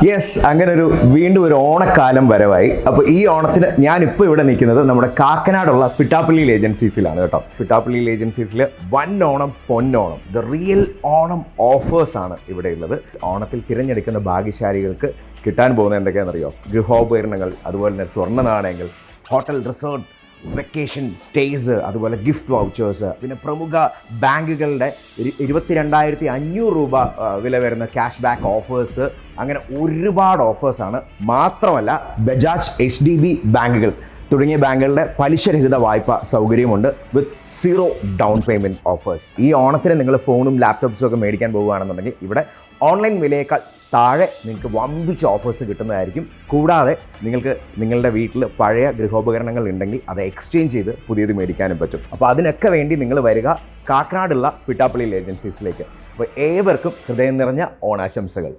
Yes, അങ്ങനെ വീണ്ടും ഒരു ഓണക്കാലം വരവായി. അപ്പോൾ ഈ ഓണത്തിന് ഞാനിപ്പോൾ ഇവിടെ നിൽക്കുന്നത് നമ്മുടെ കാക്കനാടുള്ള പിട്ടാപ്പള്ളിയിൽ ഏജൻസീസിലാണ് കേട്ടോ. പിട്ടാപ്പള്ളിയിൽ ഏജൻസീസിൽ വൻ ഓണം പൊന്നോണം, ദ റിയൽ ഓണം ഓഫേഴ്സാണ് ഇവിടെ ഉള്ളത്. ഓണത്തിൽ തിരഞ്ഞെടുക്കുന്ന ഭാഗ്യശാലികൾക്ക് കിട്ടാൻ പോകുന്നത് എന്തൊക്കെയാണെന്നറിയോ? ഗൃഹോപകരണങ്ങൾ, അതുപോലെ തന്നെ സ്വർണ്ണ നാണയങ്ങൾ, ഹോട്ടൽ റിസോർട്ട്, വെക്കേഷൻ സ്റ്റേസ്, അതുപോലെ ഗിഫ്റ്റ് വൗച്ചേഴ്സ്, പിന്നെ പ്രമുഖ ബാങ്കുകളുടെ 22,500 രൂപ വില വരുന്ന ക്യാഷ് ബാക്ക് ഓഫേഴ്സ്, അങ്ങനെ ഒരുപാട് ഓഫേഴ്സാണ്. മാത്രമല്ല ബജാജ് HDB ബാങ്കുകൾ തുടങ്ങിയ ബാങ്കുകളുടെ പലിശരഹിത വായ്പ സൗകര്യമുണ്ട് വിത്ത് 0 ഡൗൺ പേയ്മെൻറ്റ് ഓഫേഴ്സ്. ഈ ഓണത്തിന് നിങ്ങൾ ഫോണും ലാപ്ടോപ്സും ഒക്കെ മേടിക്കാൻ പോകുകയാണെന്നുണ്ടെങ്കിൽ ഇവിടെ ഓൺലൈൻ വിലയേക്കാൾ താഴെ നിങ്ങൾക്ക് വമ്പിച്ച ഓഫേഴ്സ് കിട്ടുന്നതായിരിക്കും. കൂടാതെ നിങ്ങൾക്ക് നിങ്ങളുടെ വീട്ടിൽ പഴയ ഗൃഹോപകരണങ്ങൾ ഉണ്ടെങ്കിൽ അത് എക്സ്ചേഞ്ച് ചെയ്ത് പുതിയത് മേടിക്കാനും പറ്റും. അപ്പോൾ അതിനൊക്കെ വേണ്ടി നിങ്ങൾ വരിക കാക്കനാടുള്ള പിട്ടാപ്പള്ളിയിൽ ഏജൻസീസിലേക്ക്. അപ്പോൾ ഏവർക്കും ഹൃദയം നിറഞ്ഞ ഓണാശംസകൾ.